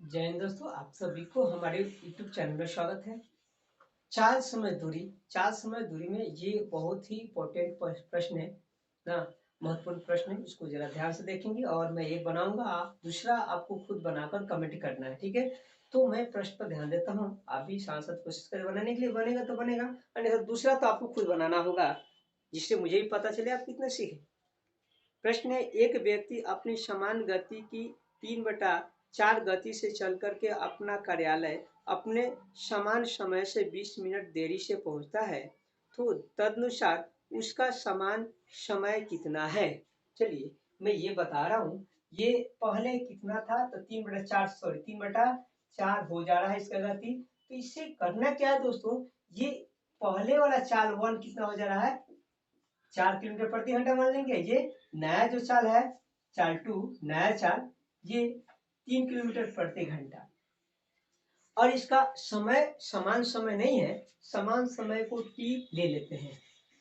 जय हिंद दोस्तों, आप सभी को हमारे YouTube चैनल में स्वागत है। चाल समय दूरी। चाल समय दूरी में ये बहुत ही इम्पोर्टेंट प्रश्न है ना, महत्वपूर्ण प्रश्न है। इसको जरा ध्यान से देखेंगे और मैं एक बनाऊंगा, आप दूसरा आपको खुद बनाकर कमेंट करना है, ठीक है। तो मैं प्रश्न पर ध्यान देता हूँ, आप भी सांसद कोशिश करें बनाने के लिए, बनेगा तो बनेगा, अन्यथा दूसरा तो आपको खुद बनाना होगा, जिससे मुझे भी पता चले आप कितने सीखे। प्रश्न है, एक व्यक्ति अपनी समान गति की 3/4 गति से चल करके अपना कार्यालय अपने समान समय से 20 मिनट देरी से पहुंचता है, तो तदनुसार उसका समान समय कितना है। चलिए मैं ये बता रहा हूँ। ये पहले कितना था, तो 3/4 हो जा रहा है इसका गति। तो इससे करना क्या है दोस्तों, ये पहले वाला चाल 1 कितना हो जा रहा है, 4 किलोमीटर प्रति घंटा मान लेंगे। ये नया जो चाल है, चाल 2 नया चाल, ये 3 किलोमीटर प्रति घंटा। और इसका समय समान समय नहीं है, समान समय को टी ले लेते हैं,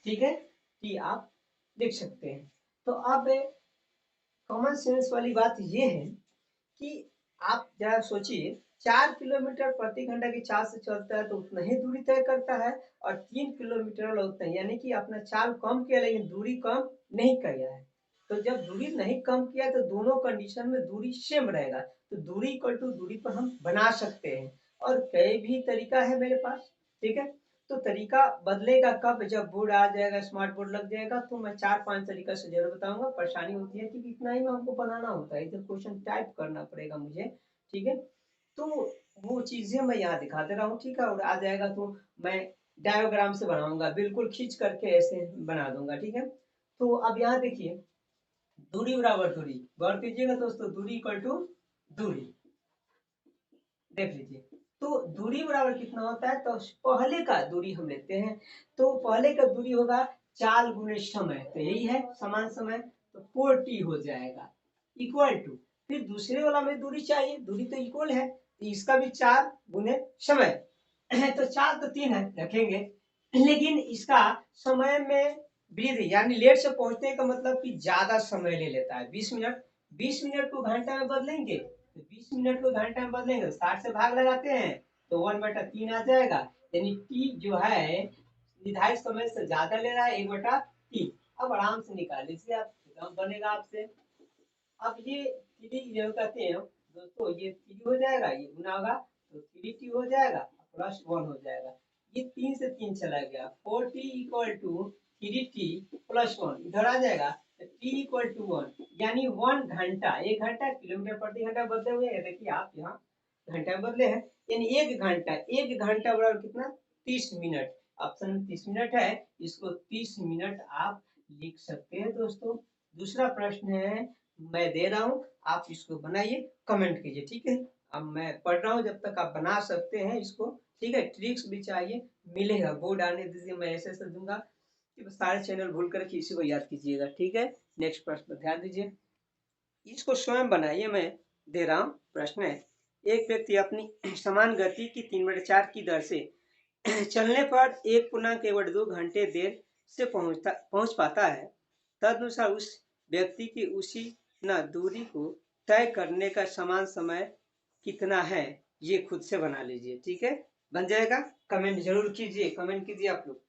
ठीक है। टी आप लिख सकते हैं। तो अब कॉमन सेंस वाली बात ये है कि आप जरा सोचिए, 4 किलोमीटर प्रति घंटा की चाल से चलता है तो उतना ही दूरी तय करता है, और 3 किलोमीटर वाला उतना ही, यानी कि अपना चाल कम किया लेकिन दूरी कम नहीं किया है। तो जब दूरी नहीं कम किया तो दोनों कंडीशन में दूरी सेम रहेगा, तो दूरी इक्वल टू दूरी पर हम बना सकते हैं। और कई भी तरीका है मेरे पास, ठीक है। तो तरीका बदलेगा कब, जब बोर्ड आ जाएगा, स्मार्ट बोर्ड लग जाएगा, तो मैं 4-5 तरीका से जरूर बताऊंगा। परेशानी होती है कि इतना ही में हमको बनाना होता है, इधर क्वेश्चन टाइप करना पड़ेगा मुझे, ठीक है। तो वो चीजें मैं यहाँ दिखा दे रहा हूँ, ठीक है। और आ जाएगा तो मैं डायोग्राम से बनाऊंगा, बिल्कुल खींच करके ऐसे बना दूंगा, ठीक है। तो अब यहाँ देखिए, दूरी बराबर दूरी, गौर कीजिएगा दोस्तों, दूरी इक्वल टू दूरी, देख लीजिए। तो दूरी बराबर कितना होता है, तो पहले का दूरी हम लेते हैं। तो पहले का दूरी होगा चाल गुने समय, तो यही है समान समय, तो 4t हो जाएगा इक्वल टू। फिर दूसरे वाला में दूरी चाहिए, दूरी तो इक्वल है, तो इसका भी 4 गुने समय तो 4 तो 3 है रखेंगे, लेकिन इसका समय में वृद्धि, यानी लेट से पहुंचने का मतलब कि ज्यादा समय ले लेता है, 20 मिनट। 20 मिनट को घंटा में बदलेंगे, तो 20 मिनट को घंटा में बदलेंगे, 60 से भाग लगाते हैं तो 1/3 आ जाएगा। यानी टी जो है निर्धारित समय से ज्यादा ले रहा है, 1/3। अब आराम से निकाल लीजिए आप, बनेगा आपसे। अब ये थ्री जो कहते हैं दोस्तों, ये थ्री हो जाएगा, ये गुना होगा तो 3t हो जाएगा, +1 हो जाएगा। ये 3 से 3 चला गया, 4t इक्वल टू 3t +1 इधर आ जाएगा, तो t इक्वल टू 1, यानी 1 घंटा। 1 घंटा किलोमीटर प्रति घंटा बदले हुए हैं, देखिए आप यहाँ घंटा में बदले हैं, यानी 1 घंटा। 1 घंटा बराबर कितना, 30 मिनट। ऑप्शन में 30 मिनट है, इसको 30 मिनट आप लिख सकते हैं दोस्तों। दूसरा प्रश्न है, मैं दे रहा हूँ, आप इसको बनाइए, कमेंट कीजिए, ठीक है। अब मैं पढ़ रहा हूँ, जब तक आप बना सकते हैं इसको, ठीक है। ट्रिक्स भी चाहिए, मिलेगा, बोर्ड आने दीजिए, मैं ऐसे ऐसे दूंगा कि सारे चैनल भूल कर इसी को याद कीजिएगा, ठीक है। नेक्स्ट प्रश्न पर ध्यान दीजिए, इसको स्वयं बनाइए, मैं दे रहा हूँ। प्रश्न है, एक व्यक्ति अपनी समान गति की 3/4 की दर से चलने पर 1.2 घंटे देर से पहुंच पाता है, तदनुसार उस व्यक्ति की उसी न दूरी को तय करने का समान समय कितना है, ये खुद से बना लीजिए, ठीक है। बन जाएगा, कमेंट जरूर कीजिए, कमेंट कीजिए आप लोग।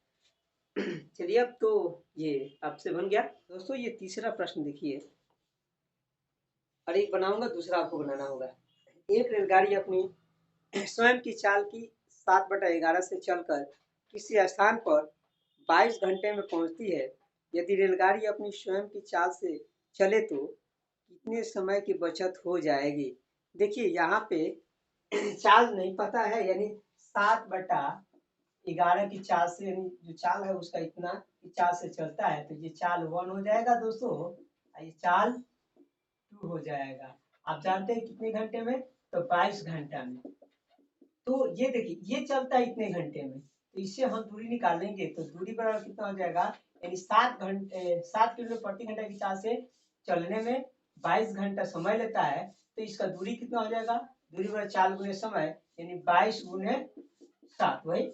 चलिए, अब तो ये आपसे बन गया दोस्तों। ये तीसरा प्रश्न देखिए, और एक बनाऊंगा, दूसरा आपको बनाना होगा। एक रेलगाड़ी अपनी स्वयं की चाल की 7/11 से चलकर किसी स्थान पर 22 घंटे में पहुंचती है। यदि रेलगाड़ी अपनी स्वयं की चाल से चले तो कितने समय की बचत हो जाएगी। देखिए यहाँ पे चाल नहीं पता है, यानी 7/11 की चाल से, यानी जो चाल है उसका इतना चाल से चलता है, तो ये चाल 1 हो जाएगा दोस्तों, ये चाल 2 हो जाएगा। आप जानते हैं कितने घंटे में, तो 22 घंटा में। तो ये देखिए, ये चलता है इतने घंटे में, तो इससे हम दूरी निकालेंगे, तो दूरी बराबर कितना हो जाएगा, यानी 7 किलोमीटर प्रति घंटा की चाल से चलने में 22 घंटा समय लेता है, तो इसका दूरी कितना हो जाएगा, दूरी बराबर 4 गुने समय, यानी 22 गुने 7, वही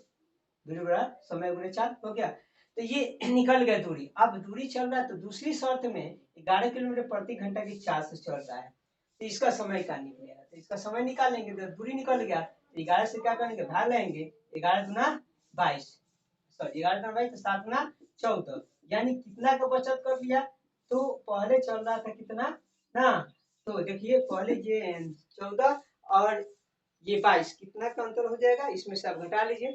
दूरी बराबर समय गुने 4 हो गया। तो ये निकल गया दूरी। अब दूरी चल रहा है, तो दूसरी शर्त में 11 किलोमीटर प्रति घंटा की चाल से चल रहा है, तो इसका समय क्या निकलेगा, तो इसका समय निकालेंगे तो दूरी निकल गया, तो 11 से क्या करेंगे भाग लेंगे, 11 दूना 22, सॉरी 11 दूना 22 तो 7 दूना 14, यानी कितना का बचत कर लिया, तो पहले चल रहा था कितना ना, तो देखिए पहले ये 14 और ये 22 कितना का अंतर हो जाएगा, इसमें से आप घटा लीजिए,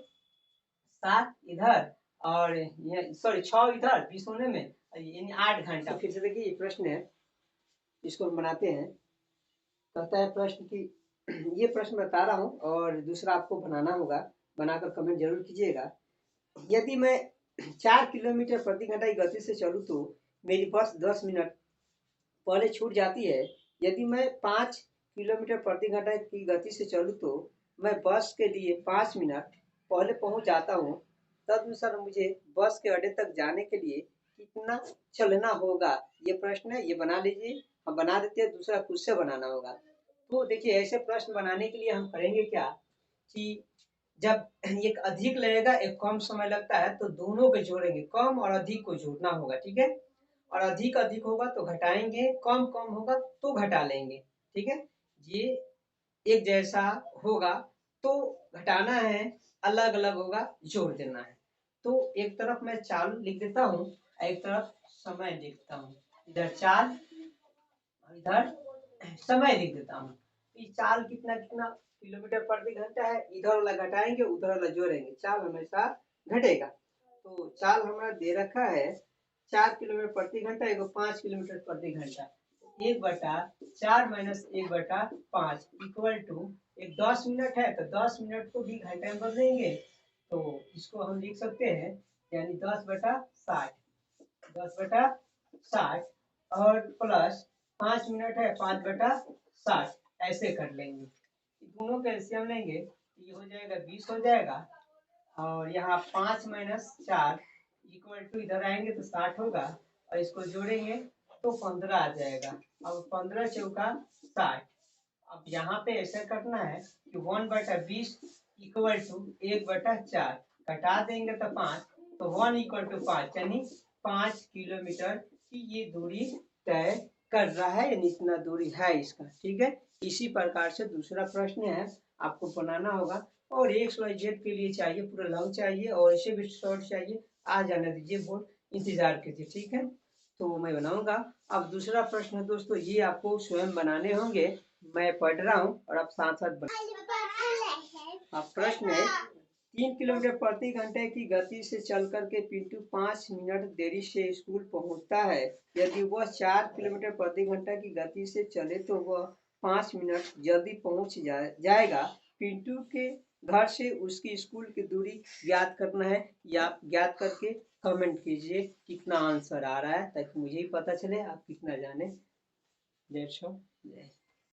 7 इधर और ये सॉरी 6 इधर 20 होने में यानी 8 घंटा। तो फिर से देखिए ये प्रश्न है, इसको हम बनाते हैं। कहता है प्रश्न की ये प्रश्न बता रहा हूँ और दूसरा आपको बनाना होगा, बनाकर कमेंट जरूर कीजिएगा। यदि मैं 4 किलोमीटर प्रति घंटा की गति से चलूँ तो मेरी बस 10 मिनट पहले छूट जाती है। यदि मैं 5 किलोमीटर प्रति घंटा की गति से चलूँ तो मैं बस के लिए 5 मिनट पहले पहुँच जाता हूँ। तदनुसार मुझे बस के अड्डे तक जाने के लिए कितना चलना होगा, ये प्रश्न है, ये बना लीजिए। हम बना देते हैं, दूसरा खुद से बनाना होगा। तो देखिए ऐसे प्रश्न बनाने के लिए हम करेंगे क्या कि जब एक अधिक लगेगा एक कम समय लगता है तो दोनों को जोड़ेंगे, कम और अधिक को जोड़ना होगा, ठीक है, और अधिक अधिक होगा तो घटाएंगे, कम कम होगा तो घटा लेंगे, ठीक है। ये एक जैसा होगा तो घटाना है, अलग अलग होगा जोड़ देना है। तो एक तरफ मैं चाल लिख देता हूँ, एक तरफ समय लिखता हूँ, इधर चाल इधर समय लिख देता हूँ। चाल कितना कितना किलोमीटर प्रति घंटा है, इधर वाला घटाएंगे उधर वाला जोड़ेंगे, चाल हमेशा घटेगा। तो चाल हमारा दे रखा है 4 किलोमीटर प्रति घंटा, एगो 5 किलोमीटर प्रति घंटा, 1/4 माइनस 1/5 इक्वल टू एक 10 मिनट है तो 10 मिनट को भी घंटे में बदलेंगे, तो इसको हम लिख सकते हैं यानी 10/60, 10/60 और प्लस 5 मिनट है 5/60, ऐसे कर लेंगे। दोनों का एलसीएम लेंगे, ये हो जाएगा 20 हो जाएगा, और यहाँ 5 माइनस 4 इक्वल टू इधर आएंगे तो 60 होगा, और इसको जोड़ेंगे तो 15 आ जाएगा। अब 15 चौका 60। अब यहाँ पे ऐसा करना है कि 1/20 इक्वल टू 1/4, घटा देंगे तो 5, तो 1 इक्वल टू 5 यानी 5 किलोमीटर की ये दूरी तय कर रहा है, यानी इतना दूरी है इसका, ठीक है। इसी प्रकार से दूसरा प्रश्न है, आपको बनाना होगा, और XYZ के लिए चाहिए पूरा लॉन्ग चाहिए और ऐसे भी शॉर्ट चाहिए, आ जाने दीजिए बोर्ड, इंतजार कीजिए, ठीक है। तो मैं बनाऊंगा। अब दूसरा प्रश्न है दोस्तों, ये आपको स्वयं बनाने होंगे, मैं पढ़ रहा हूँ और आप साथ साथ अब प्रश्न है, 3 किलोमीटर प्रति घंटे की गति से चल करके पिंटू 5 मिनट देरी से स्कूल पहुंचता है। यदि वह 4 किलोमीटर प्रति घंटा की गति से चले तो वह 5 मिनट जल्दी पहुंच जाएगा। पिंटू के घर से उसकी स्कूल की दूरी ज्ञात करना है, या ज्ञात करके कमेंट कीजिए कितना आंसर आ रहा है, ताकि मुझे ही पता चले आप कितना जाने। 150।